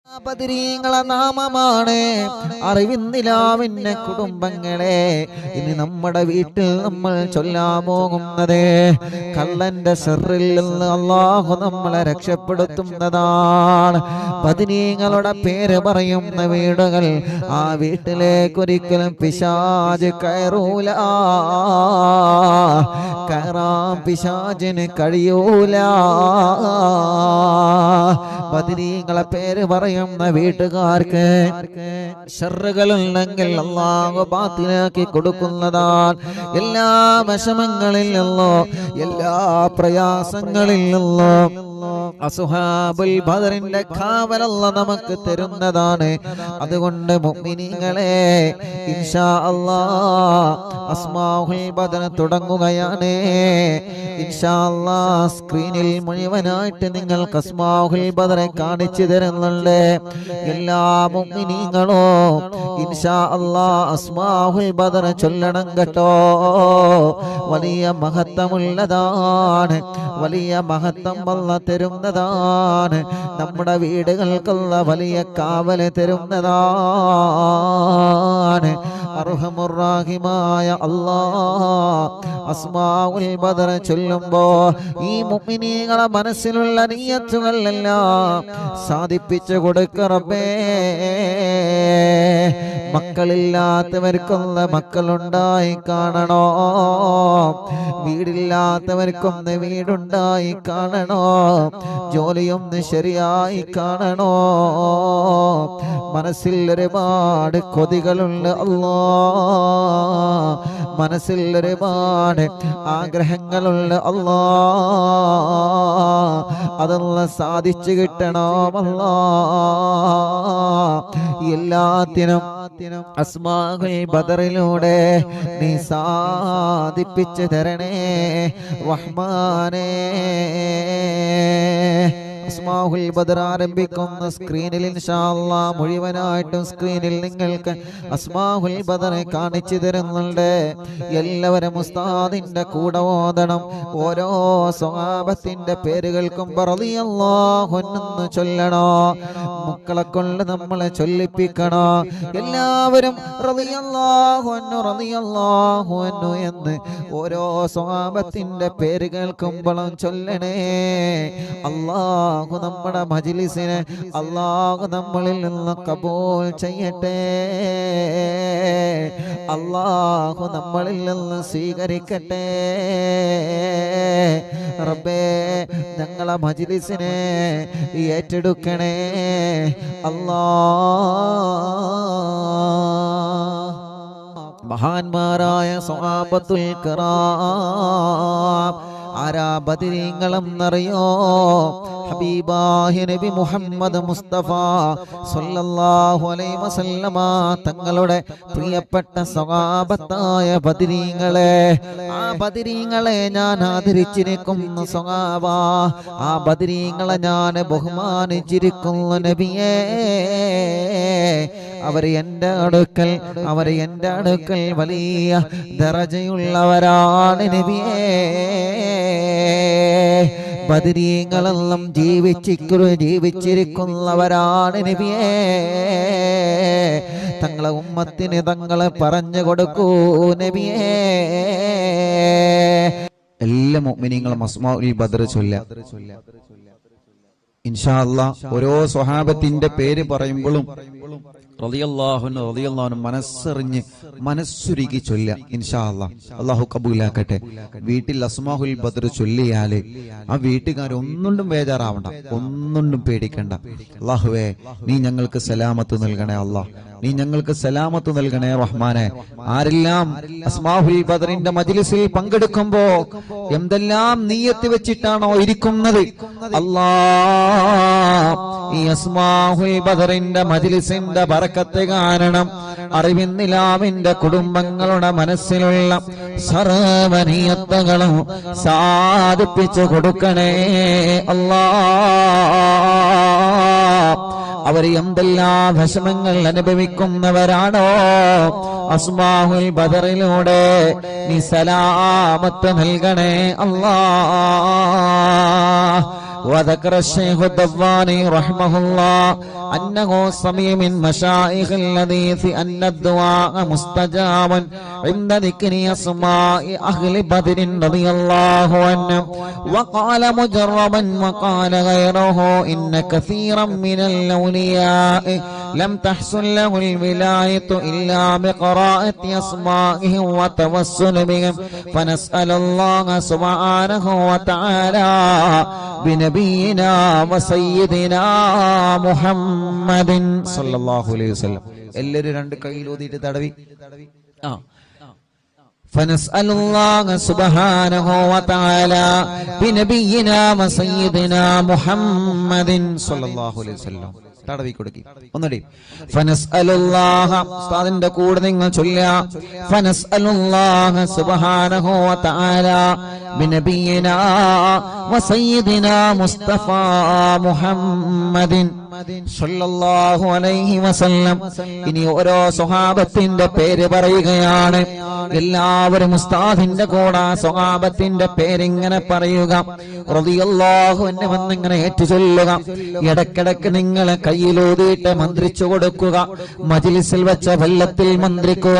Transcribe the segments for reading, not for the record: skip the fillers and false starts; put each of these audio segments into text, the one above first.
ബദരീങ്ങളെ നാമമാണ് അറിവിന്ദിലാവിന്റെ കുടുംബങ്ങളെ. ഇനി നമ്മുടെ വീട്ടിൽ നമ്മൾ ചൊല്ലാൻ പോകുന്നത് കള്ളന്റെ ശർറിൽ നിന്ന് അല്ലാഹു നമ്മളെ രക്ഷപ്പെടുത്തുന്നതാണ്. ബദരീങ്ങളുടെ പേര് പറയുന്ന വീടുകൾ, ആ വീട്ടിലേക്ക് ഒരിക്കലും പിശാച് കയറൂല, കയറാൻ പിശാചിന് കഴിയൂല. ബദരീങ്ങളെ പേര് പറയുന്ന വീട്ടുകാർക്ക് ശർറുകളുണ്ടെങ്കിൽ അല്ലാഹു ബാത്തിലാക്കി കൊടുക്കുന്നതാണ്. എല്ലാ വിഷമങ്ങളിൽ നിന്നോ എല്ലാ പ്രയാസങ്ങളിൽ നിന്നോ അസ്ഹാബുൽ ബദറിന്റെ കാവൽ അല്ലാഹു നമുക്ക് തരുന്നതാണ്. അതുകൊണ്ട് മുഅ്മിനീങ്ങളെ ഇൻഷാ അല്ലാഹ് അസ്മാഉൽ ബദർ തുടങ്ങുകയാണ്. ഇൻഷാ അല്ലാഹ് സ്ക്രീനിൽ മുഴുവനായിട്ട് നിങ്ങൾക്ക് അസ്മാഉൽ ബദറെ കാണിച്ചു തരുന്നുണ്ട്. എല്ലാ മുഅ്മിനീങ്ങളും ഇൻഷാ അല്ലാഹ് അസ്മാഉൽ ബദർ ചൊല്ലണം കേട്ടോ. വലിയ മഹത്വമുള്ളതാണ്, വലിയ മഹത്വം അല്ലാഹ് തരുന്നതാണ്. നമ്മുടെ വീടുകൾക്കുള്ള വലിയ കാവല് തരുന്നതാണ്. അർഹമുർ റഹീമായ അല്ലാഹ് അസ്മാഉൽ ബദർ ചൊല്ലുമ്പോ ഈ മുഅ്മിനീങ്ങളെ മനസ്സിലുള്ള നിയ്യത്തുകളെല്ലാം സാധിപ്പിച്ചു കൊടുക്ക റബ്ബേ. മക്കളില്ലാത്തവർക്കൊന്ന് മക്കളുണ്ടായി കാണണോ, വീടില്ലാത്തവർക്കൊന്ന് വീടുണ്ടായി കാണണോ, ജോലിയൊന്ന് ശരിയായി കാണണോ. മനസ്സിൽ ഒരുപാട് കൊതികളുണ്ട് അല്ലാ, മനസ്സിൽ ഒരുപാട് ആഗ്രഹങ്ങളുണ്ട് അല്ലാ. അതെല്ലാം സാധിച്ചു കിട്ടണമല്ലാ. എല്ലാത്തിനും അസ്മാഉൽ ബദറിലൂടെ നീ സാധിപ്പിച്ചു തരണേ റഹ്മാനേ. അസ്മാഉൽ ബദർ ആരംഭിക്കുന്ന സ്ക്രീനിൽ ഇൻഷാ അല്ലാഹ് മുഴുവനായിട്ടും സ്ക്രീനിൽ നിങ്ങൾക്ക് അസ്മാഉൽ ബദറെ കാണിച്ചു തരുന്നുണ്ട്. എല്ലാവരും ഉസ്താദിന്റെ കൂടെ ഓതണം. ഓരോ സ്വഹാബത്തിന്റെ പേരുകൾക്കും റളിയല്ലാഹു അൻഹു ചൊല്ലണോ. മക്കളെ കൊണ്ട് നമ്മളെ ചൊല്ലിപ്പിക്കണോ. എല്ലാവരും റളിയല്ലാഹു അൻഹു റളിയല്ലാഹു അൻഹു എന്ന് ഓരോ സ്വഹാബത്തിന്റെ പേര് കേൾക്കുമ്പോഴും ചൊല്ലണേ. അല്ലാഹു നമ്മുടെ മജ്ലിസിനെ അല്ലാഹു നമ്മളിൽ നിന്ന് കബൂൽ ചെയ്യട്ടെ. അല്ലാഹു നമ്മളിൽ നിന്ന് സ്വീകരിക്കട്ടെ. റബ്ബേ ഞങ്ങളെ മജ്ലിസിനെ ഏറ്റെടുക്കണേ അല്ലാഹ്. മഹാന്മാരായ സ്വഹാബത്തുൽ കിറാം ആരാ ബദരീങ്ങളെന്നറിയോ? ഹബീബായ നബി മുഹമ്മദ് മുസ്തഫ സല്ലല്ലാഹു അലൈഹി വസല്ലമ തങ്ങളുടെ പ്രിയപ്പെട്ട സ്വഹാബത്തായ ബദരീങ്ങളെ. ആ ബദരീങ്ങളെ ഞാൻ ആദരിച്ചിരിക്കുന്നു സ്വഹാബ. ആ ബദരീങ്ങളെ ഞാൻ ബഹുമാനിച്ചിരിക്കുന്നു നബിയേ. അവർ എൻ്റെ അടുക്കൽ വലിയ ദറജയുള്ളവരാണ് നബിയേ. ബദരീങ്ങളെല്ലാം ജീവിച്ചിരിക്കുന്നവരാണ് നബിയേ. തങ്ങളെ ഉമ്മത്തിന് തങ്ങളെ പറഞ്ഞു കൊടുക്കൂ നബിയേ. എല്ലാ മുഅ്മിനീങ്ങളും അസ്മാഉൽ ബദർ ചൊല്ലുക ഇൻഷാ അല്ലാഹ്. ഓരോ സ്വഹാബത്തിന്റെ പേര് പറയുമ്പോഴും റളിയല്ലാഹു അൻഹു റളിയല്ലാഹു അൻഹു മനസ്സറിഞ്ഞ് മനസ്സുരുകി ചൊല്ലുക ഇൻഷാ അല്ലാഹ്. അല്ലാഹു കബൂലാക്കട്ടെ. വീട്ടിൽ അസ്മാഉൽ ബദർ ചൊല്ലിയാല് ആ വീട്ടുകാർ ഒന്നുകൊണ്ടും ബേജാറാവണ്ട, ഒന്നുകൊണ്ടും പേടിക്കണ്ട. അല്ലാഹുവേ നീ ഞങ്ങൾക്ക് സലാമത്ത് നൽകണേ അല്ലാഹ്, നീ ഞങ്ങൾക്ക് സലാമത്ത് നൽകണേ റഹ്മാനെ. ആരെല്ലാം അസ്മാഉൽ ബദറിന്റെ മജ്ലിസിൽ പങ്കെടുക്കുമ്പോ എന്തെല്ലാം നിയ്യത്ത് വെച്ചിട്ടാണോ ഇരിക്കുന്നത് അല്ലാഹ്, ഈ അസ്മാഉൽ ബദറിന്റെ മജ്ലിസിന്റെ ബറക്കത്ത് കാരണം അറിവിന്നിലാവിന്റെ കുടുംബങ്ങളുടെ മനസ്സിലുള്ള സർവ്വ നിയ്യത്തുകളും സാധിപ്പിച്ചു കൊടുക്കണേ അല്ലാഹ്. അവർ എന്തെല്ലാം വിഷമങ്ങൾ അനുഭവിക്കുന്നവരാണോ അസ്മാഉൽ ബദറിലൂടെ നീ സലാമത്ത് നൽകണേ അല്ലാഹ്. وذكر الشيخ الدواني رحمه الله أنه سمع من مشايخ الحديث أن الدعاء مستجاب عند ذكر أسماء أهل بدر رضي الله عنهم. وقال مجربا وقال غيره إن كثيرا من الأولياء لم تحصل له الولاية إلا بقراءة أسمائهم وتوسل بهم، فنسأل الله سبحانه وتعالى بنبينا وسيدنا محمد صلى الله عليه وسلم. എല്ലാവരും രണ്ട് കൈയിൽ ഊതിയിട്ട് തടവി. فنسأل الله سبحانه وتعالى بنبينا وسيدنا محمد صلى الله عليه وسلم. തടവി കൊടുക്കി ഒന്നുകൂടി. ഫനസ്അലുല്ലാഹ ഉസ്താദിന്റെ കൂടെ നിങ്ങൾ ചൊല്ലുക. ഫനസ്അലുല്ലാഹ സുബ്ഹാനഹു വതആല ബിനബിയിനാ വസയ്യിദിനാ മുസ്തഫ മുഹമ്മദിൻ സല്ലല്ലാഹു അലൈഹി വസല്ലം. ഇനി ഓരോ സ്വഹാബത്തിന്റെ പേര് പറയുകയാണ്. എല്ലാവരും ഉസ്താദിന്റെ കൂടെ സ്വഹാബത്തിന്റെ പേരിങ്ങനെ പറയുക. റളിയല്ലാഹു അൻഹു എന്നിങ്ങനെ ഏറ്റുചൊല്ലുക. ഇടക്കിടക്ക് നിങ്ങൾ കയ്യിലൂതിയിട്ട് മന്ത്രിച്ചു കൊടുക്കുക. മജ്ലിസിൽ വെച്ച വെള്ളത്തിൽ മന്ത്രിക്കുക.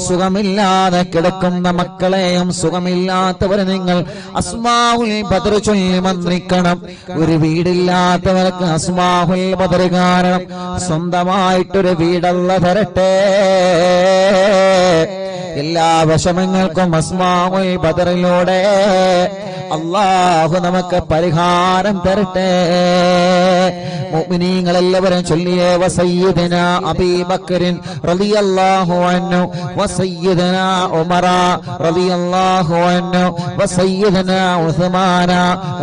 സുഖമില്ലാതെ കിടക്കുന്ന മക്കളെയും സുഖമില്ലാത്തവരെ നിങ്ങൾ അസ്മാഉൽ ബദർ ചൊല്ലി മന്ത്രിക്കണം. ഒരു വീടില്ലാത്തവർക്ക് അസ്മാഉൽ ബദർ കാരണം സ്വന്തമായിട്ടൊരു വീടല്ല തരട്ടെ. എല്ലാ വിഷമങ്ങൾക്കും അസ്മാഉൽ ബദറിലൂടെ അല്ലാഹു നമുക്ക് പരിഹാരം തരട്ടെ. മുഅ്മിനീങ്ങൾ എല്ലാവരും ചൊല്ലിയേ. വസയ്യിദനാ അബീ ബക്കറിൻ റളിയല്ലാഹു അൻഹു വസയ്യിദനാ ഉമറ റളിയല്ലാഹു അൻഹു വസയ്യിദനാ ഉസ്മാന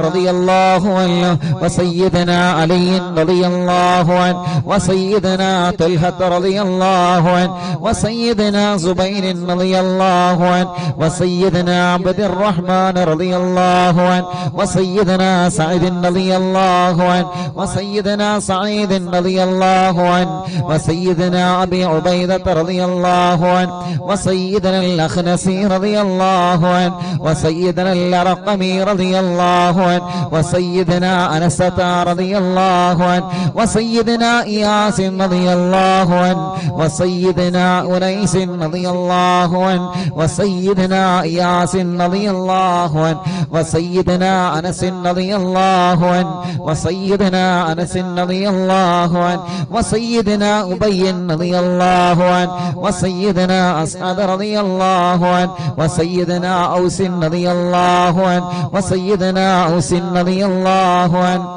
റളിയല്ലാഹു അൻഹു വസയ്യിദനാ അലി റളിയല്ലാഹു അൻഹു വസയ്യിദനാ തൽഹ റളിയല്ലാഹു അൻഹു വസയ്യിദനാ സുബൈർ റളിയല്ലാഹു അൻഹു വസയ്യിദനാ അബ്ദുർ റഹ്മാൻ റളിയല്ലാഹു അൻഹു വസയ്യിദനാ സഅദ് റളിയല്ലാഹു അൻഹു വസയ്യിദനാ سعيد رضي الله عنه وسيدنا أبي عبيدة رضي الله عنه وسيدنا الأخنسي رضي الله عنه وسيدنا الأرقمي رضي الله عنه وسيدنا أنسة رضي الله عنه وسيدنا إياس رضي الله عنه وسيدنا أنيس رضي الله عنه وسيدنا إياس رضي الله عنه وسيدنا أنس رضي الله عنه وسيدنا أنس رضي الله عنه وسيدنا أبي رضي الله عنه وسيدنا أسعد رضي الله عنه وسيدنا أوس رضي الله عنه وسيدنا أوس رضي الله عنه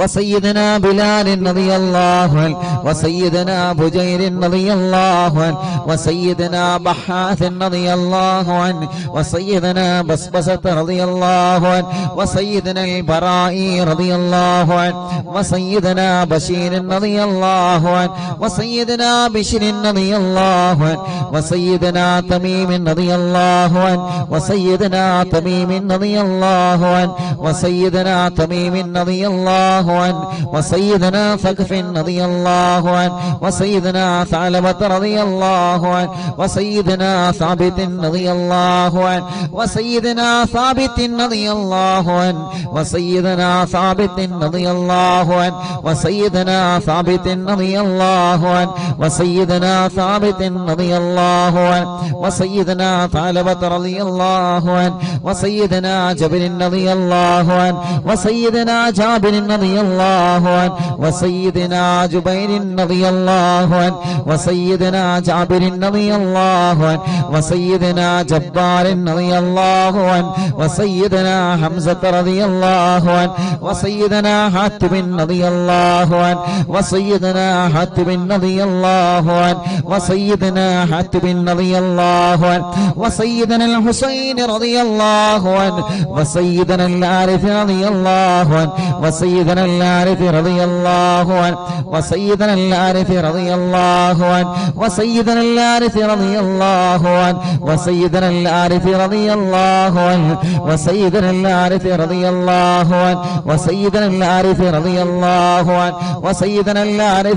وسيدنا بلال رضي الله عنه وسيدنا بجير رضي الله عنه وسيدنا بحاث رضي الله عنه وسيدنا بسبسة رضي الله عنه وسيدنا البرائي رضي الله عنه وسيدنا بشير رضي الله عنه وسيدنا بشر رضي الله عنه وسيدنا تميم رضي الله عنه وسيدنا تميم رضي الله عنه وسيدنا تميم رضي الله عنه وسيدنا ثقف رضي الله عنه وسيدنا ثعلبة رضي الله عنه وسيدنا ثابت رضي الله عنه وسيدنا ثابت رضي الله عنه وسيدنا ثابت رضي الله عنه وسيدنا ثابت رضي الله عنه وسيدنا ثابت رضي الله عنه وسيدنا ثعلبة رضي الله عنه وسيدنا جابر رضي الله عنه وسيدنا جابر رضي الله عنه وسيدنا جبير رضي الله عنه وسيدنا جابر رضي الله عنه وسيدنا جبار رضي الله عنه وسيدنا حمزة رضي الله عنه وسيدنا حاتم رضي الله عنه وسيدنا حاتم رضي الله عنه وسيدنا حاتم رضي الله عنه وسيدنا الحسين رضي الله عنه وسيدنا العارف رضي الله عنه وسيدنا الحارث رضي الله عنه وسيدنا الحارث رضي الله عنه وسيدنا الحارث رضي الله عنه وسيدنا الحارث رضي الله عنه وسيدنا الحارث رضي الله عنه وسيدنا الحارث رضي الله عنه وسيدنا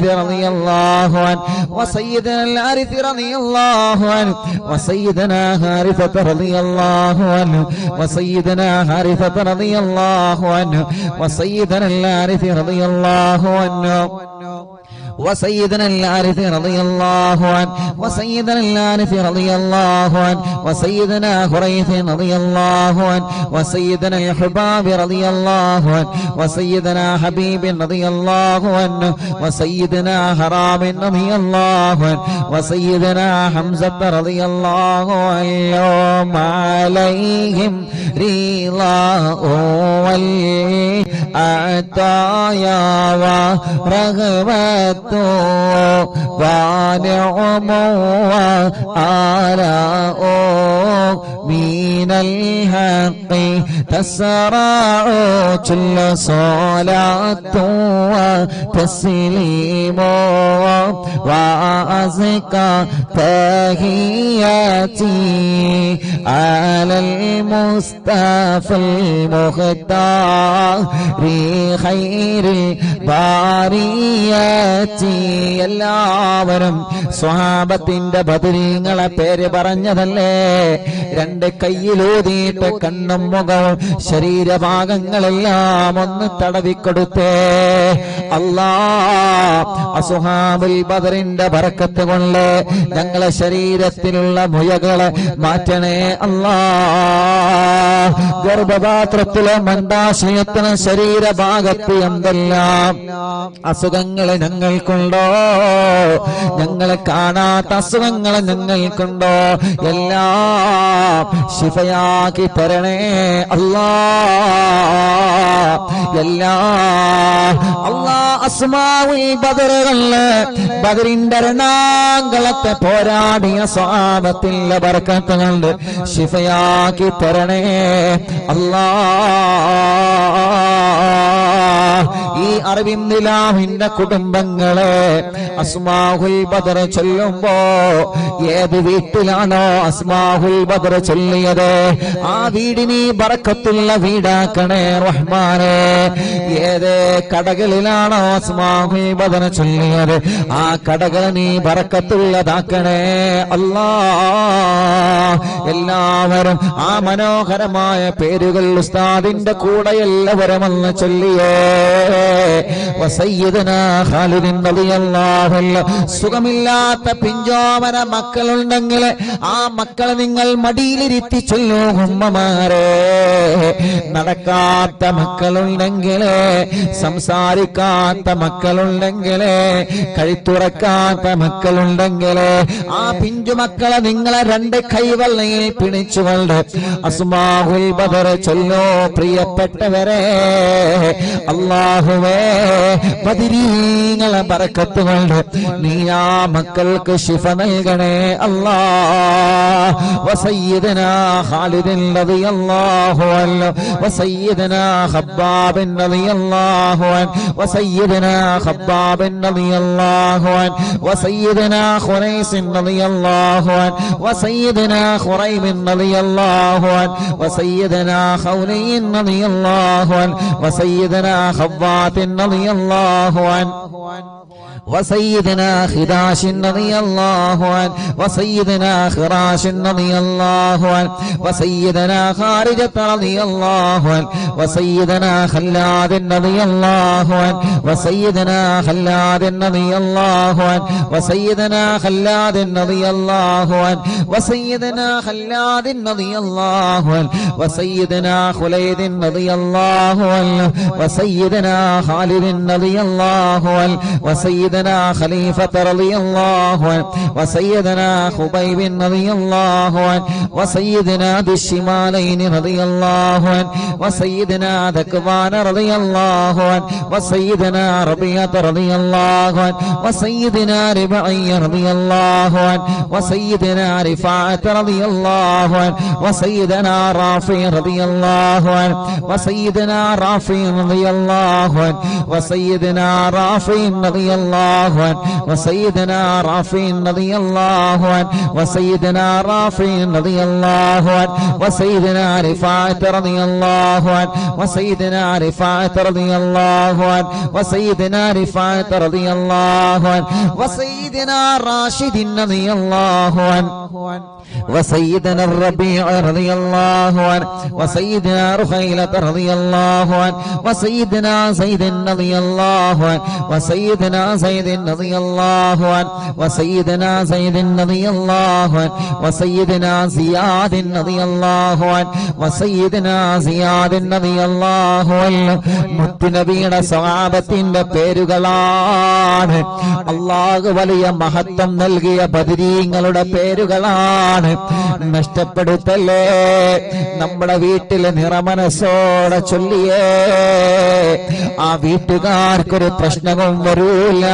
الحارث رضي الله عنه وسيدنا الحارث رضي الله عنه وسيدنا حارثة رضي الله عنه وسيدنا حارثة رضي الله عنه وسيدنا الحارث رضي الله عنه وسيدنا الحارث رضي الله عنه وسيدنا الحارث رضي الله عنه وسيدنا حريث رضي الله عنه وسيدنا الحباب رضي الله عنه وسيدنا حبيب رضي الله عنه وسيدنا حرام رضي الله عنه وسيدنا حمزة رضي الله عنهم عليهم رضاه والعطايا ورغبة ونعم وآلاء من الحق تسرع كل صلاة وتسليم وأزكى تحياتي على المصطفى المختار خير البريات. എല്ലാവരും സ്വഹാബത്തിന്റെ ബദരീങ്ങളെ പേര് പറഞ്ഞതല്ലേ? രണ്ട് കയ്യിലൂതിയിട്ട് കണ്ണും മുഖവും ശരീരഭാഗങ്ങളെല്ലാം ഒന്ന് തടവിക്കൊടുത്തേ. അല്ലാ, അസ്ഹാബുൽ ബദറിന്റെ ബറക്കത്ത് കൊണ്ട് ഞങ്ങളെ ശരീരത്തിലുള്ള മുയകളെ മാറ്റണേ അല്ലാ. ഗർഭപാത്രത്തിലെ മണ്ടാശയത്തിന് ശരീരഭാഗത്ത് എന്തെല്ലാം അസുഖങ്ങൾ ഞങ്ങൾക്കുണ്ടോ, ഞങ്ങളെ കാണാത്ത അസുഖങ്ങൾ ഞങ്ങൾക്കുണ്ടോ, എല്ലാം ശിഫയാക്കി തരണേ അല്ലാ. അല്ലാ, അസ്മാഉൽ ബദറുകളില് ബദറിന്റെ രണാങ്കളത്തെ പോരാടിയ സ്വഹാബത്തിന്റെ ബർക്കത്ത് കൊണ്ട് ശിഫയാക്കി തരണേ അല്ലാ. ഈ അറബിന്ദിലാഹിന്റെ കുടുംബങ്ങളെ അസ്മാഉൽ ബദർ ചൊല്ലുമ്പോ ഏത് വീട്ടിലാണോ അസ്മാഉൽ ബദർ ചൊല്ലിയത് ആ വീടിന് ബറക്കത്തുള്ള വീടാക്കണേ റഹ്മാനേ. ഏത് കടകളിലാണോ അസ്മാഉൽ ബദർ ചൊല്ലിയത് ആ കടകൾ നീ ബറക്കത്തുള്ളതാക്കണേ അല്ലാ. എല്ലാവരും ആ മനോഹരമായ പേരുകൾ ഉസ്താദിന്റെ കൂടെ എല്ലാവരും ഒന്ന് ചൊല്ലിയേ. വസയ്യിദനാ ഖാലിദ് റളിയല്ലാഹു അൻഹു. സുഖമില്ലാത്ത പിഞ്ചോമന മക്കളുണ്ടെങ്കിൽ ആ മക്കളെ നിങ്ങൾ മടിയിലിരുത്തി ചൊല്ലൂ ഉമ്മമാരെ. നടക്കാത്ത മക്കളുണ്ടെങ്കിൽ, സംസാരിക്കാത്ത മക്കളുണ്ടെങ്കിൽ, കഴുത്തുറക്കാത്ത മക്കളുണ്ടെങ്കിൽ ആ പിഞ്ചു മക്കളെ നിങ്ങളെ രണ്ട് കൈവെള്ളയിൽ പിടിച്ചുകൊണ്ട് അസ്മാഉൽ ബദർ ചൊല്ലോ. പ്രിയപ്പെട്ടവരെ, അല്ലാഹുവേ ബദരീങ്ങളെ ബറക്കത്ത് കൊണ്ട് നീ ആ മക്കൾക്ക് ശിഫ നൽകണേ അല്ലാ. വസയ്യിദനാ ഖാലിദ് റളിയല്ലാഹു അൻഹു വസയ്യിദനാ ഖബ്ബാബ് റളിയല്ലാഹു അൻഹു വസയ്യിദനാ ഖബ്ബാബ് റളിയല്ലാഹു അൻഹു വസയ്യിദനാ ഖുറൈസ് റളിയല്ലാഹു അൻഹു വസയ്യിദനാ ഖുറൈബ് റളിയല്ലാഹു അൻഹു വസയ്യിദനാ ഖൗലി റളിയല്ലാഹു അൻഹു വസയ്യിദനാ ഖവ്വാത്ത് റളിയല്ലാഹു അൻഹു وسيدنا خداش رضي الله عنه وسيدنا خراش رضي الله عنه وسيدنا خارجة رضي الله عنه وسيدنا خلاد رضي الله عنه وسيدنا خلاد رضي الله عنه وسيدنا خلاد رضي الله عنه وسيدنا خلاد رضي الله عنه وسيدنا خليد رضي الله عنه وسيدنا خالد رضي الله عنه وسيدنا خليفة رضي الله عنه وسيدنا خبيب رضي الله عنه وسيدنا ذي الشمالين رضي الله عنه وسيدنا ذكوان رضي الله عنه وسيدنا ربيعة رضي الله عنه وسيدنا ربعي رضي الله عنه وسيدنا رفاعة رضي الله عنه وسيدنا رافع رضي الله عنه وسيدنا رافع رضي الله عنه وسيدنا رافع رضي الله عنه وسيدنا رافع رضي الله عنه وسيدنا رافع رضي الله عنه وسيدنا رفاعة رضي الله عنه وسيدنا رفاعة رضي الله عنه وسيدنا رفاعة رضي الله عنه وسيدنا راشد رضي الله عنه وسيدنا الربيع رضي الله عنه وسيدنا رخيلة رضي الله عنه وسيدنا زيد رضي الله عنه وسيدنا زيد رضي الله عنه وسيدنا زيد رضي الله عنه وسيدنا زياد رضي الله عنه وسيدنا زياد رضي الله عنه മുത്തുനബിയുടെ സ്വഹാബത്തിന്റെ പേരുകളാണ്. അല്ലാഹു വലിയ മഹത്വം നൽകിയ ബദരീങ്ങളുടെ പേരുകളാണ്. നഷ്ടപ്പെടുത്തല്ലേ. നമ്മുടെ വീട്ടിലെ നിറമനസ്സോടെ ചൊല്ലിയേ ആ വീട്ടുകാർക്കൊരു പ്രശ്നവും വരൂല.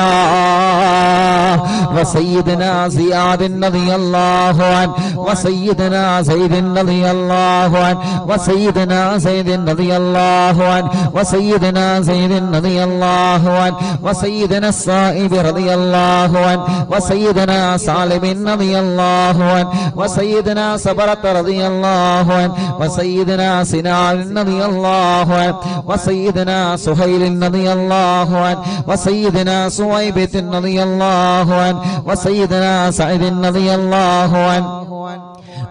وسيدنا زياد رضي الله عنه وسيدنا زيد رضي الله عنه وسيدنا زيد رضي الله عنه وسيدنا زيد رضي الله عنه وسيدنا الصائب رضي الله عنه وسيدنا سالم رضي الله عنه وسيدنا صبرة رضي الله عنه وسيدنا سنان رضي الله عنه وسيدنا سهيل رضي الله عنه وسيدنا سويبة رضي الله عنه وسيدنا سعيد رضي الله عنه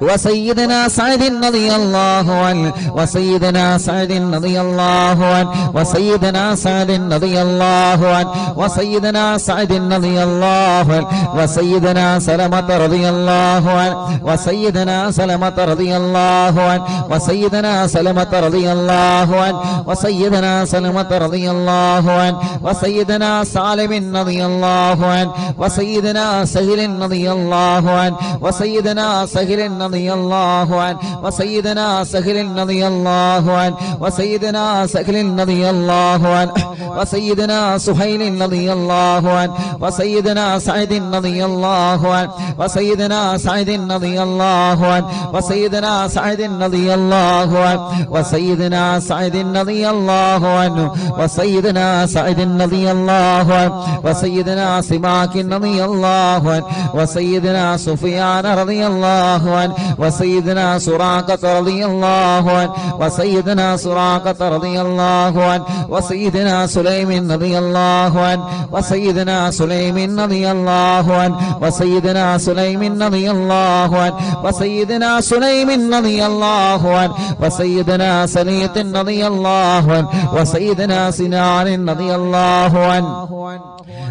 وسيدنا سعد رضي الله عنه وسيدنا سعد رضي الله عنه وسيدنا سعد رضي الله عنه وسيدنا سعد رضي الله عنه وسيدنا سلمة رضي الله عنه وسيدنا سلمة رضي الله عنه وسيدنا سلمة رضي الله عنه وسيدنا سلمة رضي الله عنه وسيدنا سالم رضي الله عنه وسيدنا سهل رضي الله عنه وسيدنا سهل رضي الله عنه وسيدنا سهل رضي الله عنه وسيدنا سهل رضي الله عنه وسيدنا سهيل رضي الله عنه وسيدنا سعيد رضي الله عنه وسيدنا سعيد رضي الله عنه وسيدنا سعيد رضي الله عنه وسيدنا سعيد رضي الله عنه وسيدنا سعيد رضي الله عنه وسيدنا سماك رضي الله عنه وسيدنا سفيان رضي الله عنه وسيدنا سراقة رضي الله عنه وسيدنا سراقة رضي الله عنه وسيدنا سليم رضي الله عنه وسيدنا سليم رضي الله عنه وسيدنا سليم رضي الله عنه وسيدنا سليم رضي الله عنه وسيدنا سليط رضي الله عنه وسيدنا سنان رضي الله عنه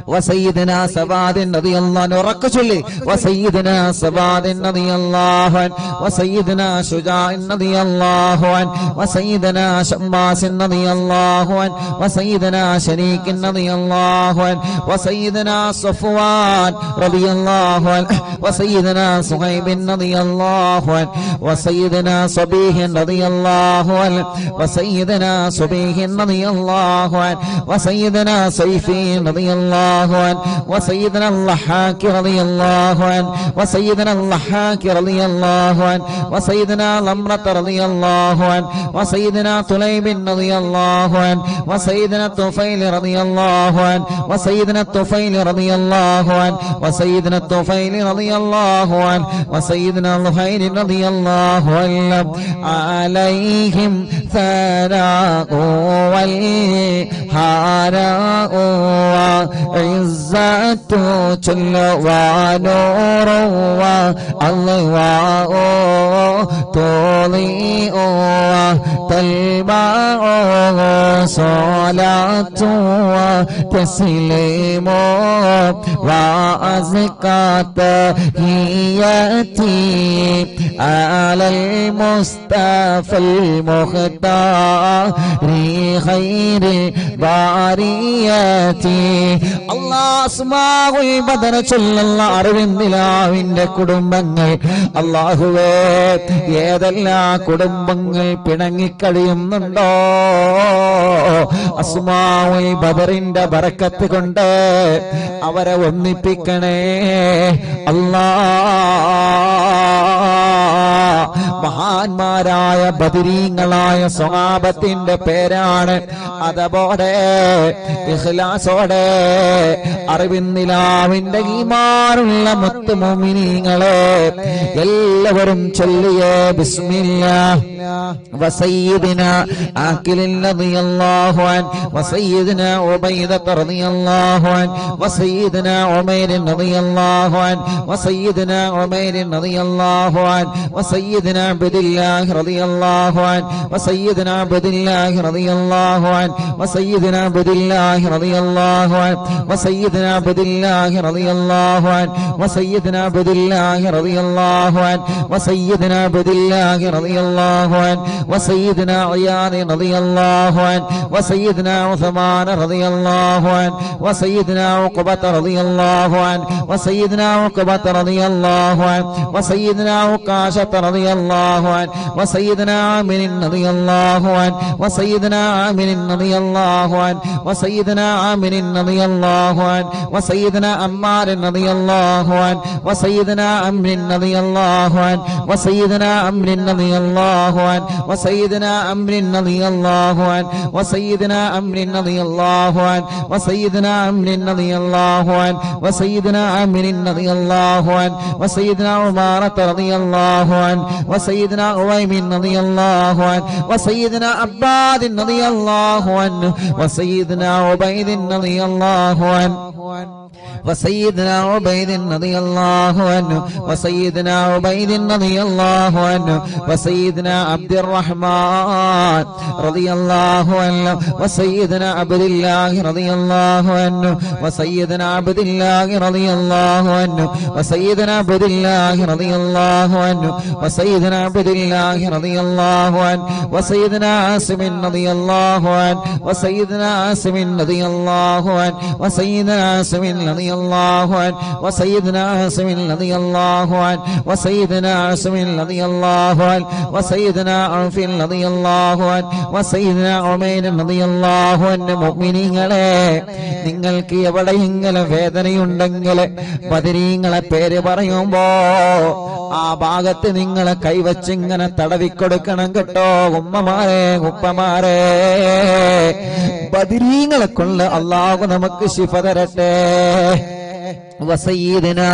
وسيدنا سباد رضي الله عنه ركشلي وسيدنا سباد رضي الله عنه وسيدنا شجاع رضي الله عنه وسيدنا شماس رضي الله عنه وسيدنا شريك رضي الله عنه وسيدنا صفوان رضي الله عنه وسيدنا صهيب رضي الله عنه وسيدنا صبيح رضي الله عنه وسيدنا صبيح رضي الله عنه وسيدنا سيفي رضي الله عنه وسيدنا اللحاك رضي الله عنه وسيدنا اللحاك رضي الله عنه وسيدنا لمرة رضي الله عنه وسيدنا طليب رضي الله عنه وسيدنا الطفيل رضي الله عنه وسيدنا الطفيل رضي الله عنه وسيدنا الطفيل رضي الله عنه وسيدنا الخير رضي الله عنه عليهم ثناء والهناء وعزة جل ونور والله تضيء تلمع صلاة وتسليم وأزكى تحياتي على المصطفى المختار خير البريات അല്ലാഹ് അസ്മാഉൽ ബദർ ചൊല്ലുന്ന അറിവിന്ദിലാവിന്റെ കുടുംബങ്ങൾ അല്ലാഹുവേ ഏതെല്ലാം കുടുംബങ്ങൾ പിണങ്ങിക്കഴിയുന്നുണ്ടോ അസ്മാഉൽ ബദറിന്റെ ബറക്കത്ത് കൊണ്ട് അവരെ ഒന്നിപ്പിക്കണേ അല്ലാഹ് മഹാന്മാരായ ബദരീങ്ങളായ സ്വഹാബത്തിന്റെ പേരാണ് അതുപോലെ ഇഖ്ലാസോടെ അറിവിന്ദിലാവിന്റെ ഈമാനുള്ള മുത്ത് മുഅ്മിനീങ്ങളെ എല്ലാവരും ചൊല്ലിയേ ബിസ്മില്ലാഹ് വസയ്യിദിനാ ആഖിലിൻ റളിയല്ലാഹു അൻ വസയ്യിദിനാ ഉബൈദ റളിയല്ലാഹു അൻ വസയ്യിദിനാ ഉമൈർ റളിയല്ലാഹു അൻ വസയ്യിദിനാ ഉമൈർ റളിയല്ലാഹു അൻ വസയ്യിദിനാ അബ്ദുല്ലാഹ് റളിയല്ലാഹു അൻ വസയ്യിദിനാ അബ്ദുല്ലാഹ് റളിയല്ലാഹു അൻ വസയ്യിദിനാ അബ്ദുല്ലാഹ് റളിയല്ലാഹു അൻ വസയ്യിദിനാ അബ്ദുല്ലാഹ് റളിയല്ലാഹു അൻ വസയ്യിദിനാ അബ്ദുല്ലാഹ് റളിയല്ലാഹു അൻ വസയ്യിദിനാ അബ്ദുല്ലാഹ് റളിയല്ലാഹു അൻ വസയ്യിദിനാ അയാദ് റളിയല്ലാഹു അൻ വസയ്യിദിനാ ഉസ്മാൻ റളിയല്ലാഹു അൻ വസയ്യിദിനാ ഉഖബത റളിയല്ലാഹു അൻ വസയ്യിദിനാ ഉഖബത റളിയല്ലാഹു അൻ വസയ്യിദിനാ ഉഖാശത റളിയല്ലാഹു അൻ വസയ്യിദിനാ ആമിർ റളിയല്ലാഹു അൻ വസയ്യിദിനാ ആമിർ റളിയല്ലാഹു അൻ വസയ്യിദിനാ ആമിർ റളിയല്ലാഹു അൻ വസയ്യിദിനാ അമ്മാർ റളിയല്ലാഹു അൻ വസയ്യിദിനാ അംർ റളിയല്ലാഹു അൻ വസയ്യിദിനാ അംർ റളിയല്ലാഹു അൻ വസയ്യിദിനാ അംർ റളിയല്ലാഹു അൻ വസയ്യിദിനാ അംർ റളിയല്ലാഹു അൻ വസയ്യിദിനാ അംർ റളിയല്ലാഹു അൻ വസയ്യിദിനാ അംർ റളിയല്ലാഹു അൻ വസയ്യിദിനാ ഉമാറത റളിയല്ലാഹു അൻ വസയ്യിദിനാ ഉവൈമിൻ റളിയല്ലാഹു അൻ വസയ്യിദിനാ അബ്ബാദ് റളിയല്ലാഹു അൻ വസയ്യിദിനാ ഉബൈദ് റളിയല്ലാഹു അൻ وسيدنا عبيد رضي الله عنه وسيدنا عبيد رضي الله عنه وسيدنا عبد الرحمن رضي الله عنه وسيدنا عبد الله رضي الله عنه وسيدنا عبد الله رضي الله عنه وسيدنا عبد الله رضي الله عنه وسيدنا عبد الله رضي الله عنه وسيدنا عاصم رضي الله عنه وسيدنا عاصم رضي الله عنه وسيدنا عاصم رضي الله عنه وسيدنا عاصم رضي الله عنه وسيدنا عاصم رضي الله عنه وسيدنا عوف رضي الله عنه وسيدنا عمير رضي الله عنه മുഅ്മിനീങ്ങളെ നിങ്ങൾക്ക് എവിടെയെങ്കിലും വേദനയുണ്ടെങ്കിൽ ബദരീങ്ങളെ പേര് പറയുമ്പോ ആ ഭാഗത്ത് നിങ്ങളെ കൈവച്ച് ഇങ്ങനെ തടവിക്കൊടുക്കണം കേട്ടോ ഉമ്മമാരെ ഉപ്പമാരെ ബദരീങ്ങളെ കൊണ്ട് അല്ലാഹു നമുക്ക് ശിഫ തരട്ടെ وسيدنا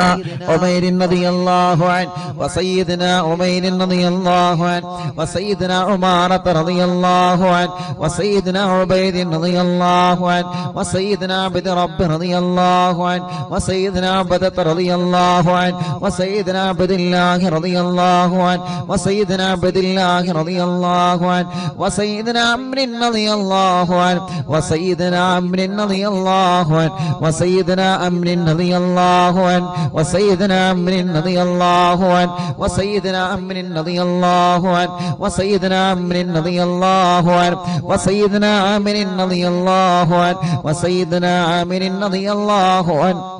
عمير رضي الله عنه وسيدنا عمير رضي الله عنه وسيدنا عمارة رضي الله عنه وسيدنا عبيد رضي الله عنه وسيدنا عبد رب رضي الله عنه وسيدنا عبدة رضي الله عنه وسيدنا عبد الله رضي الله عنه وسيدنا عبد الله رضي الله عنه وسيدنا عمرو رضي الله عنه وسيدنا عمرو رضي الله عنه وسيدنا عمرو رضي الله عنه وسيدنا عمرو رضي الله عنه وسيدنا عمرو رضي الله عنه وسيدنا عمرو رضي الله عنه وسيدنا عامر رضي الله عنه وسيدنا عامر رضي الله عنه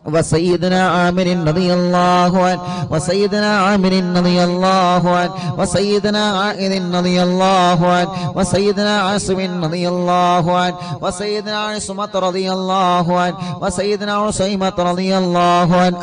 وسيدنا عامر رضي الله عنه وسيدنا عامر رضي الله عنه وسيدنا عائذ رضي الله عنه وسيدنا عاصم رضي الله عنه وسيدنا عصمة رضي الله عنه وسيدنا عصيمة رضي الله عنه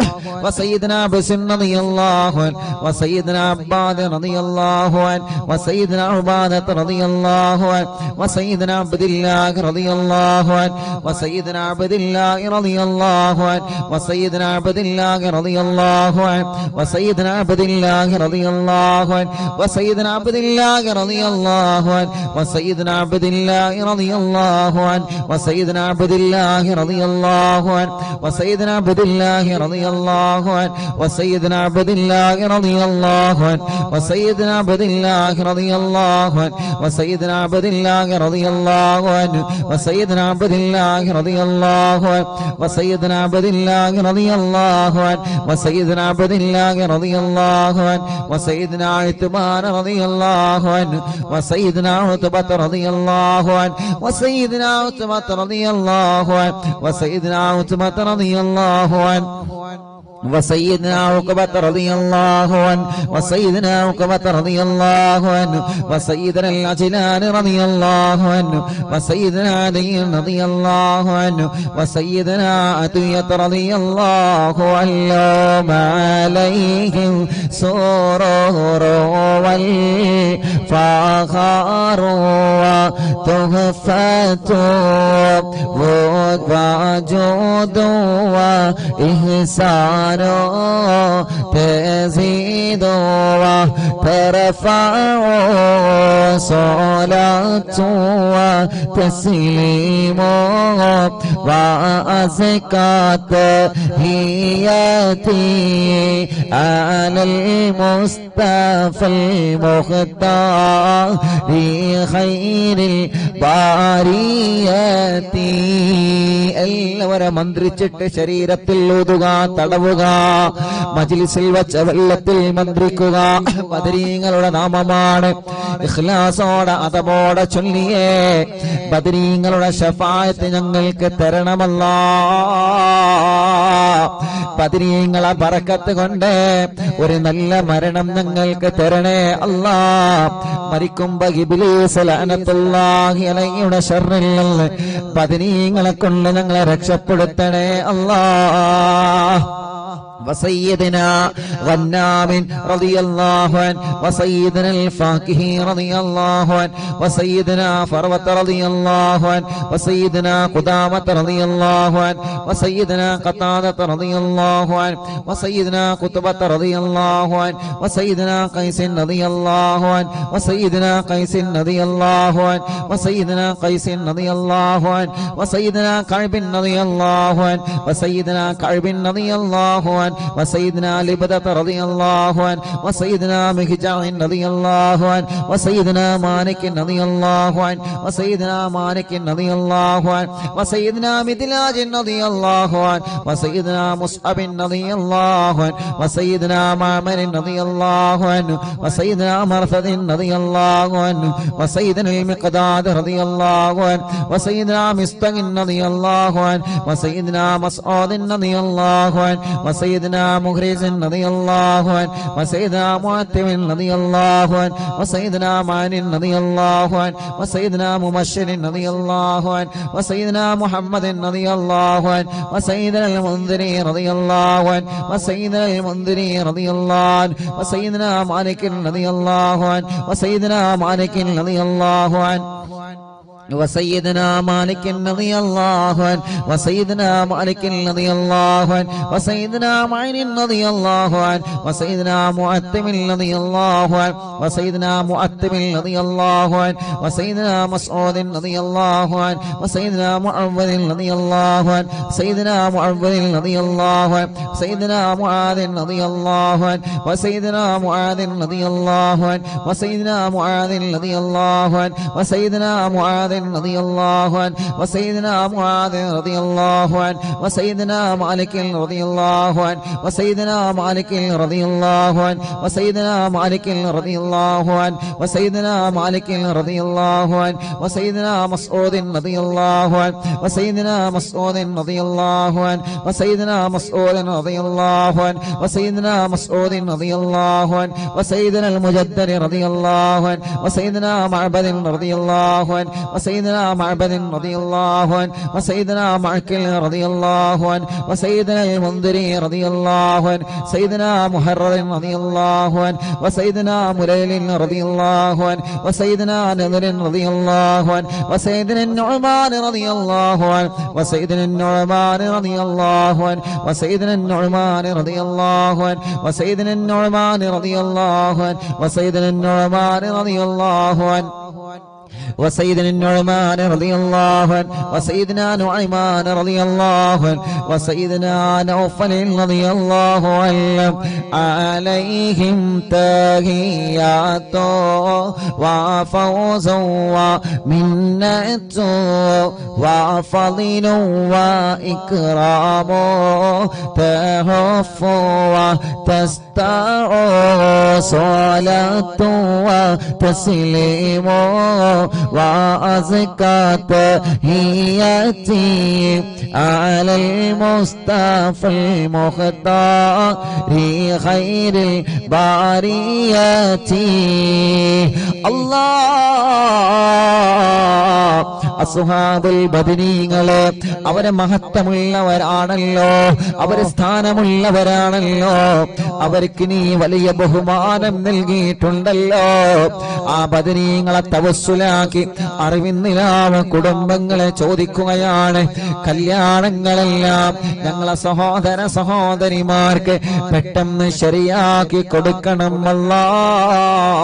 وسيدنا بسن رضي الله عنه وسيدنا عباد رضي الله عنه وسيدنا عبادة رضي الله عنه وسيدنا عبد الله رضي الله عنه وسيدنا عبد الله رضي الله عنه وسيدنا عبد الله رضي الله عنه وسيدنا عبد الله رضي الله عنه وسيدنا عبد الله رضي الله عنه وسيدنا عبد الله رضي الله عنه وسيدنا عبد الله رضي الله عنه وسيدنا عبد الله رضي الله عنه وسيدنا عبد الله رضي الله عنه وسيدنا عبد الله رضي الله عنه وسيدنا عبد الله رضي الله عنه وسيدنا عبد الله رضي الله عنه وسيدنا عبد الله الله رضي الله عنه وسيدنا عبد الله رضي الله عنه وسيدنا عثمان رضي الله عنه وسيدنا عتبة رضي الله عنه وسيدنا عتبة رضي الله عنه وسيدنا عتبة رضي الله عنه وسيدنا عقبة رضي الله عنه وسيدنا عقبة رضي الله عنه وسيدنا العجلان رضي الله عنه وسيدنا علي رضي الله عنه وسيدنا عطية رضي الله عنه عليهم سرور والفخر وتحفة وجود وإحسان تزيد وترفع صلاة وتسليم وأزكى تحياتي على المصطفى المختار خير الباريات എല്ലാവരും മന്ത്രിച്ചിട്ട് ശരീരത്തിൽ ഊതുക, തടവുക, മജ്ലിസിൽ വച്ച വെള്ളത്തിൽ മന്ത്രിക്കുക. ബദരീങ്ങളുടെ നാമമാണ്. ഇഖ്ലാസോടെ അതബോടെ ചൊല്ലിയേ ബദരീങ്ങളുടെ ശഫാഅത്ത് ഞങ്ങൾക്ക് തരണമല്ലാ. ബദരീങ്ങളെ ബറക്കത്ത് കൊണ്ട് ഒരു നല്ല മരണം ഞങ്ങൾക്ക് തരണേ അല്ലാ. മരിക്കുമ്പോ ഇബ്ലീസ് ലഅനത്തുല്ലാഹി അലൈഹിയുടെ ശർറിൽ നിന്ന് ബദരീങ്ങളെ കൊണ്ട് ഞങ്ങളെ രക്ഷപ്പെടുത്തണേ അല്ലാ. وسيدنا غنام رضي الله عنه وسيدنا الفاكهي رضي الله عنه وسيدنا فروة رضي الله عنه وسيدنا قدامة رضي الله عنه وسيدنا قتادة رضي الله عنه وسيدنا قطبة رضي الله عنه وسيدنا قيس رضي الله عنه وسيدنا قيس رضي الله عنه وسيدنا قيس رضي الله عنه وسيدنا كعب رضي الله عنه وسيدنا كعب رضي الله عنه وسيدنا لبدة رضي الله عنه وسيدنا مهجع رضي الله عنه وسيدنا مالك رضي الله عنه وسيدنا مالك رضي الله عنه وسيدنا مدلاج رضي الله عنه وسيدنا مصعب رضي الله عنه وسيدنا معمر رضي الله عنه وسيدنا مرثد رضي الله عنه وسيدنا المقداد رضي الله عنه وسيدنا مستق رضي الله عنه وسيدنا مسعود رضي الله عنه وسيدنا مغرز رضي الله عنه وسيدنا معتم رضي الله عنه وسيدنا معن رضي الله عنه وسيدنا مبشر رضي الله عنه وسيدنا محمد رضي الله عنه وسيدنا المنذري رضي الله عنه وسيدنا المنذري رضي الله عنه وسيدنا مالك رضي الله عنه وسيدنا مالك رضي الله عنه وسيدنا مالك رضي الله عنه وسيدنا مالك رضي الله عنه وسيدنا معين رضي الله عنه وسيدنا معتم رضي الله عنه وسيدنا معتم رضي الله عنه وسيدنا مسعود رضي الله عنه وسيدنا معوذ رضي الله عنه سيدنا معوذ رضي الله عنه سيدنا معاذ رضي الله عنه وسيدنا معاذ رضي الله عنه وسيدنا معاذ رضي الله عنه وسيدنا معاذ رضي الله عنه وسيدنا معاذ رضي الله عنه وسيدنا مالك رضي الله عنه وسيدنا مالك رضي الله عنه وسيدنا مالك رضي الله عنه وسيدنا مالك رضي الله عنه وسيدنا مسعود رضي الله عنه وسيدنا مسعود رضي الله عنه وسيدنا مسعود رضي الله عنه وسيدنا مسعود رضي الله عنه وسيدنا المجدر رضي الله عنه وسيدنا معبد رضي الله عنه وسيدنا معبد رضي الله عنه وسيدنا معكل رضي الله عنه وسيدنا المنذري رضي الله عنه سيدنا محرر رضي الله عنه وسيدنا مليل رضي الله عنه وسيدنا نذر رضي الله عنه وسيدنا النعمان رضي الله عنه وسيدنا النعمان رضي الله عنه وسيدنا النعمان رضي الله عنه وسيدنا النعمان رضي الله عنه وسيدنا النعمان رضي الله عنه وسيدنا النعمان رضي الله عنه وسيدنا نعيمان رضي الله عنه وسيدنا نوفل رضي الله عنه عليهم تحيات وفوز ومنة وفضل وإكرام تهف وتستع صلاة وتسليم وأزكى تحياتي على المصطفى المختار خير البريات الله അസ്ഹാബുൽ ബദരീങ്ങളെ അവരെ മഹത്വമുള്ളവരാണല്ലോ, അവരെ സ്ഥാനമുള്ളവരാണല്ലോ, അവർക്ക് നീ വലിയ ബഹുമാനം നൽകിയിട്ടുണ്ടല്ലോ. ആ ബദരീങ്ങളെ തവസ്സുലാക്കി അറിവിന്നിലാവ കുടുംബങ്ങളെ ചോദിക്കുകയാണ്, കല്യാണങ്ങളെല്ലാം ഞങ്ങളെ സഹോദര സഹോദരിമാർക്ക് പെട്ടെന്ന് ശരിയാക്കി കൊടുക്കണം അല്ലാഹ്.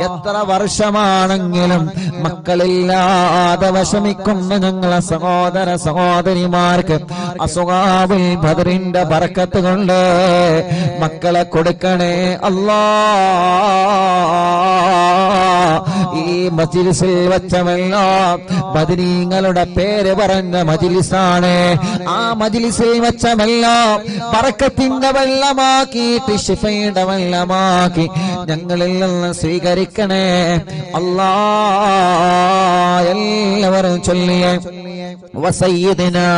എത്ര വർഷമാണെങ്കിലും മക്കളില്ലാതെ വിഷമിക്കുന്ന ഞങ്ങളെ സഹോദര സഹോദരിമാർക്ക് അസ്ഹാബുൽ ബദറിന്റെ ബർക്കത്ത് കൊണ്ട് മക്കളെ കൊടുക്കണേ അല്ലാഹ്. ഈ മജ്ലിസിൽ വെച്ചമെല്ലാം ബദരീങ്ങളുടെ പേര് പറഞ്ഞ മജ്ലിസാണ്. ആ മജ്ലിസിൽ വെച്ചമെല്ലാം ബർക്കത്തിന്റെ വെള്ളമാക്കിയിട്ട് ശിഫയുടെ വെള്ളമാക്കി ഞങ്ങളിൽ നിന്ന് സ്വീകരിക്കണേ അല്ലാഹ്. എല്ലാവരും ചൊല്ലിയേ وسيدنا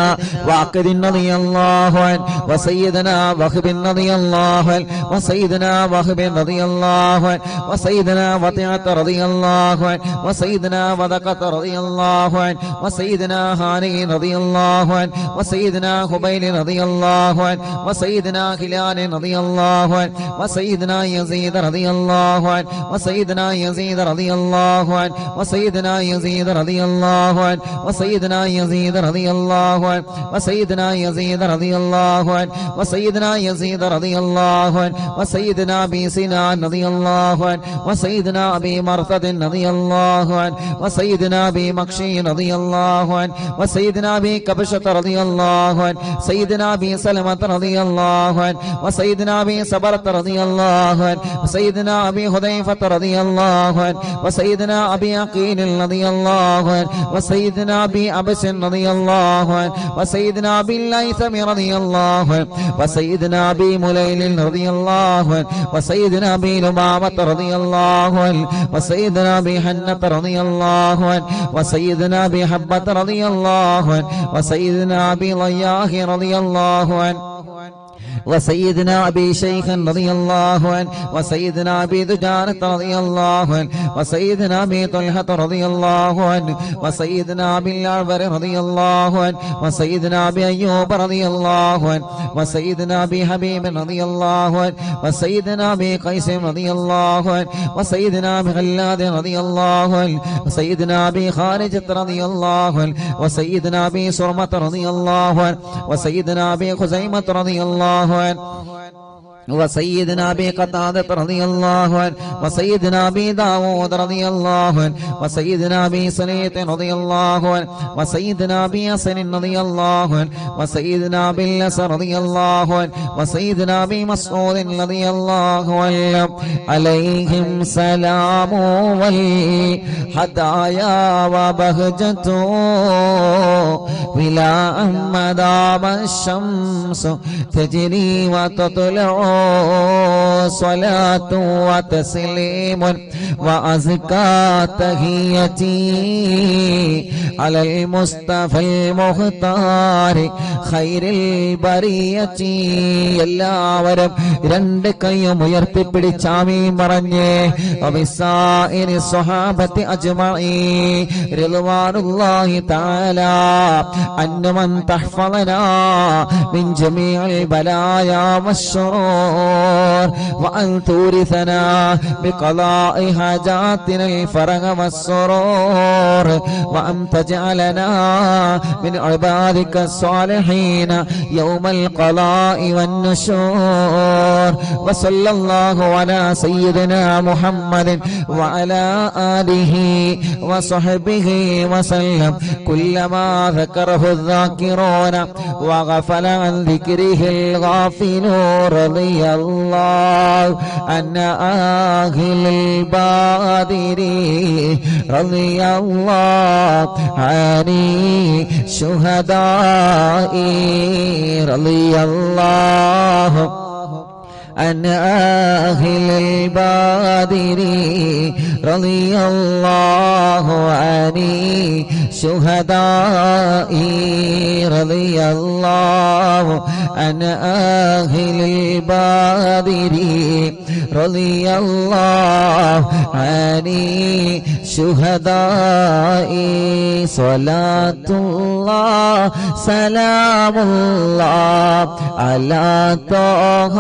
واقد رضي الله عنه وسيدنا وهب رضي الله عنه وسيدنا وهب رضي الله عنه وسيدنا وطيعة رضي الله عنه وسيدنا وذقة رضي الله عنه وسيدنا هاني رضي الله عنه وسيدنا خبيل رضي الله عنه وسيدنا هلال رضي الله عنه وسيدنا يزيد رضي الله عنه وسيدنا يزيد رضي الله عنه وسيدنا يزيد رضي الله عنه وسيدنا يزيد رضي الله عنه وسيدنا يزيد رضي الله عنه وسيدنا يزيد رضي الله عنه وسيدنا أبي سنان رضي الله عنه وسيدنا أبي مرثد رضي الله عنه وسيدنا أبي مكشي رضي الله عنه وسيدنا أبي كبشة رضي الله عنه سيدنا أبي سلمة رضي الله عنه وسيدنا أبي صبرة رضي الله عنه وسيدنا أبي حذيفة رضي الله عنه وسيدنا أبي عقيل رضي الله عنه وسيدنا أبي أبس رضي الله عنه وسيدنا أبي الليثم رضي الله عنه وسيدنا أبي مليل رضي الله عنه وسيدنا أبي لمامة رضي الله عنه وسيدنا أبي حنة رضي الله عنه وسيدنا أبي حبة رضي الله عنه وسيدنا أبي ضياح رضي الله عنه وسيدنا أبي شيخ رضي الله عنه وسيدنا أبي دجانة رضي الله عنه وسيدنا أبي طلحة رضي الله عنه وسيدنا أبي الأعور رضي الله عنه وسيدنا أبي أيوب رضي الله عنه وسيدنا أبي حبيب رضي الله عنه وسيدنا أبي قيس رضي الله عنه وسيدنا أبي خلاد رضي الله عنه وسيدنا أبي خارجة رضي الله عنه وسيدنا أبي سرمة رضي الله عنه وسيدنا أبي خزيمة رضي الله عنه وسيدنا أبي قتادة رضي الله عنه وسيدنا أبي داود رضي الله عنه وسيدنا أبي سليط رضي الله عنه وسيدنا أبي حسن رضي الله عنه وسيدنا أبي اللس رضي الله عنه وسيدنا أبي مسعود رضي الله عنه عليهم سلام والهدايا وبهجة ولا مدام الشمس تجري وتطلع صلاة وتسليم وأزكى تحيتي على المصطفى المختار خير البرية. എല്ലാവരും രണ്ട് കൈയും ഉയർത്തിപ്പിടിച്ച് ആമീൻ പറഞ്ഞേ. വബിസായിരി സ്വഹാബത്തി അജ്മഈൻ റിദ്വാനുല്ലാഹി തആല അന്നമൻ തഹ്ഫളനാ മിൻ ജമീഇൽ ബലായാ والشرور وأن تورثنا بقضاء حاجاتنا الفرج والسرور وأن تجعلنا من عبادك الصالحين يوم القضاء النشور وصلى الله على سيدنا محمد وعلى آله وصحبه وسلم كلما ذكره الذاكرون وغفل عن ذكره الغافلون رضي الله عن أهل البادر رضي الله عن الشهداء رضي الله عن أهل البادر رضي الله عن الشهداء رضي الله عن أهل البادر رضي الله عن الشهداء صلاة الله سلام الله على طه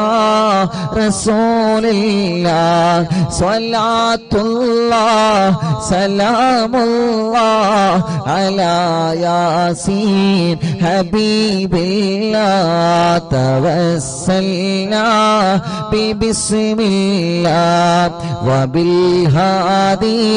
رسول الله صلاة الله سلام الله على ياسين حبيب الله توسلنا ببسم الله وبالهادي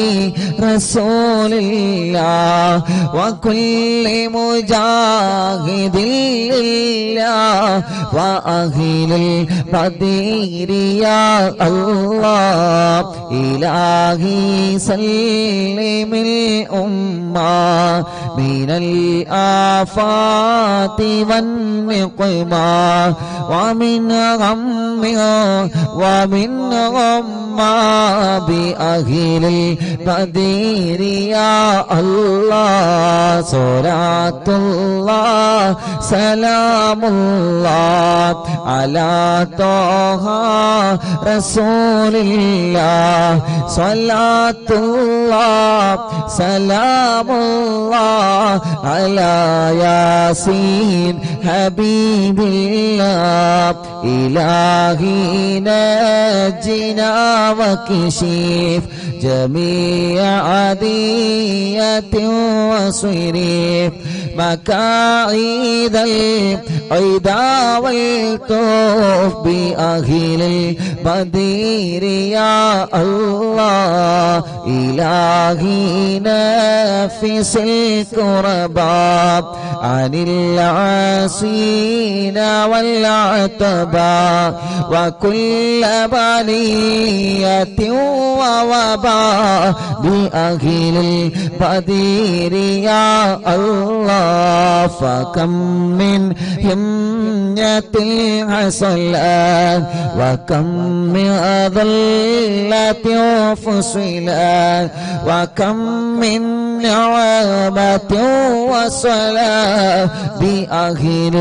رسول الله وكل مجاهد لله وأهل البدير يا الله إلهي سلم الأمة من الآفات والنقمة ومن غم ومن غمّة بأهل البدير يا الله صلاة الله سلام الله على طه رسول الله صلاة الله سلام الله على ياسين حبيب الله إلهي نجنا وكشف جميع عدية وصريف مكايد العدا والطوف بأهل البدير يا الله إلهي نفس الكرباء عن العاصين والعتباء وكل بلية ووباء بأهل البدير يا الله فكم من همية حصلت وكم من ذلة فصلت وكم من نعمة وصلاة بأهل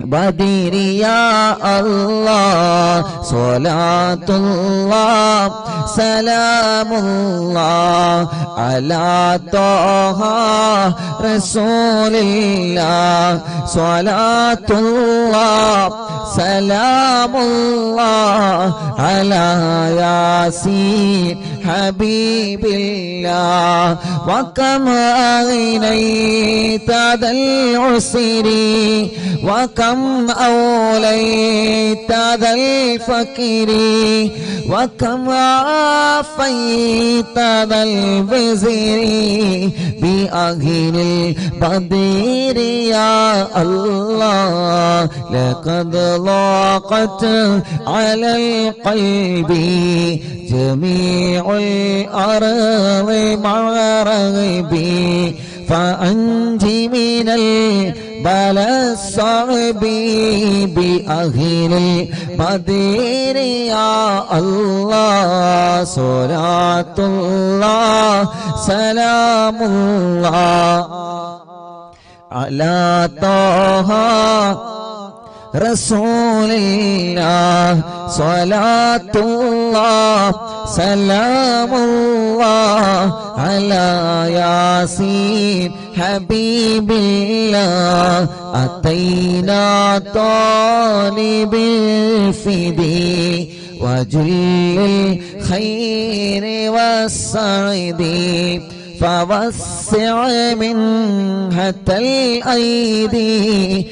البدير يا الله صلاة الله سلام الله على طه رسول الله صلاة الله سلام الله على ياسين حبيب الله وكم أغنيت ذا العسر وكم أوليت ذا الفقر وكم عافيت ذا الوزر بأهل البدير يا الله لقد ضاقت على القلب جميع الأرض مع رغبي فأنجي من البلاء الصعب بأهل البدير يا الله صلاة الله سلام الله على طه رسول الله صلاة الله سلام الله على ياسين حبيب الله أتينا طالب الفدي وجل الخير والسعد فوسع منها الأيدي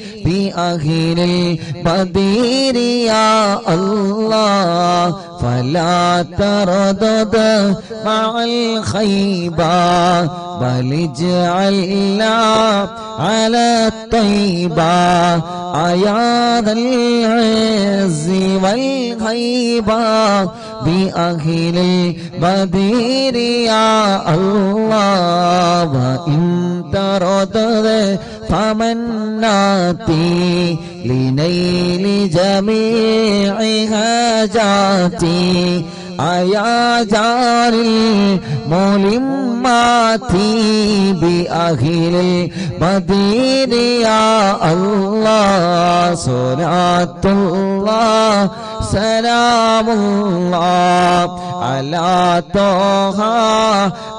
بأهل البدير يا الله فلا تردد مع الخيبة بل اجعلنا على الطيبة يا ذا العز والهيبة بأهل البدير يا الله وإن تردد فمناتي لنيل جميع حاجاتي يا جار الملمات بأهل البدير يا الله صلاة الله سلام الله على طه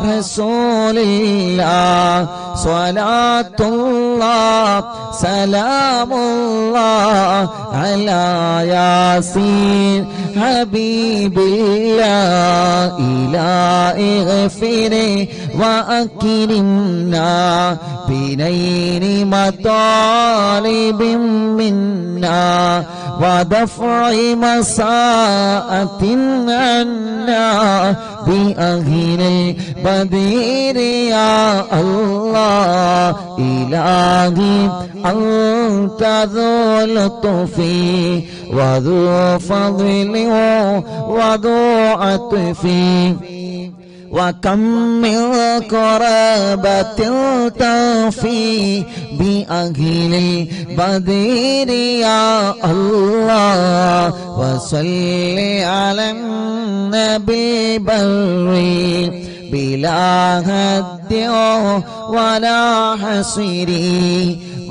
رسول الله صلاة الله سلام الله على ياسين حبيب الله إلهي اغفر وأكرمنا بنيل مطالب منا ودفع مساءة عنا بأهل البدير يا الله إلهي أنت ذو لطف وذو فضل وذو عطف وكم من قرابة تفي بأهل البدير يا الله وصل على النبي بري بلا هد ولا حصر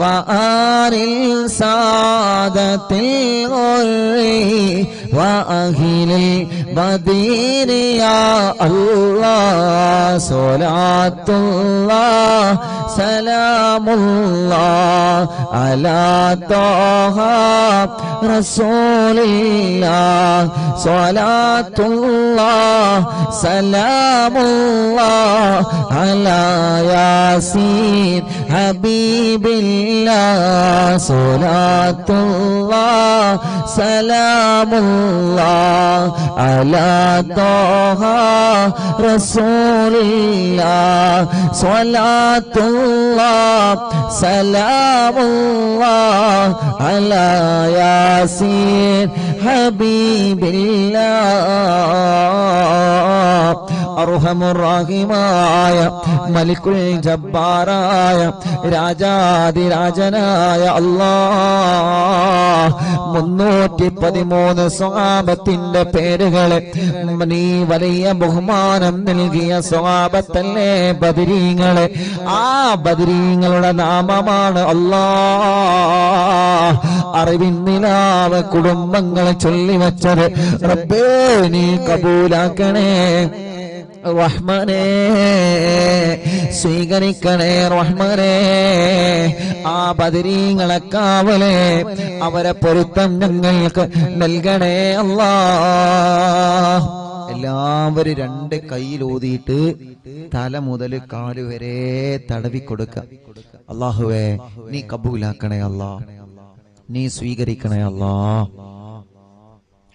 وآل السادة الغر وأهل البدير يا الله صلاة الله سلام الله على طه رسول الله صلاة الله سلام الله على ياسين حبيب الله صلاة الله سلام الله على طه رسول الله صلاة الله سلام الله على ياسين حبيب الله അർഹമുർറഹീമായ മലിക്കുൽ ജബ്ബാറായ രാജാതിരാജനായ അല്ലാഹ് 313 സ്വഹാബത്തിന്റെ പേരുകളെ നീ വലിയ ബഹുമാനം നൽകിയ സ്വഹാബത്തല്ലേ ബദരീങ്ങളെ ആ ബദരീങ്ങളുടെ നാമമാണ് അല്ലാഹ് അറിവിൻ നിലാവ് കുടുംബങ്ങളെ ചൊല്ലിവച്ചത് റബ്ബേ നീ കബൂലാക്കണേ റഹ്മാനേ സ്വീകരിക്കണേ റഹ്മാനേ ആ ബദരീങ്ങളെ കാവലേ അവരെ പൊരുത്തം ഞങ്ങൾക്ക് നൽകണേ അല്ലാഹ് എല്ലാവരും 2 കൈയിൽ ഊതിയിട്ട് തല മുതൽ കാല് വരെ തടവി കൊടുക്കുക അല്ലാഹുവേ നീ കബൂലാക്കണേ അല്ലാഹ് നീ സ്വീകരിക്കണേ അല്ലാഹ്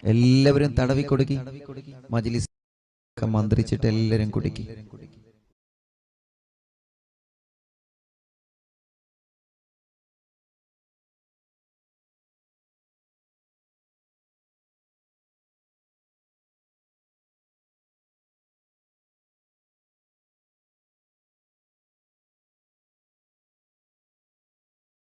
എല്ലാവരും തടവി കൊടുക്കി മജ്ലിസ് മന്ത്രിച്ചിട്ട് എല്ലാവരും കുടിക്കി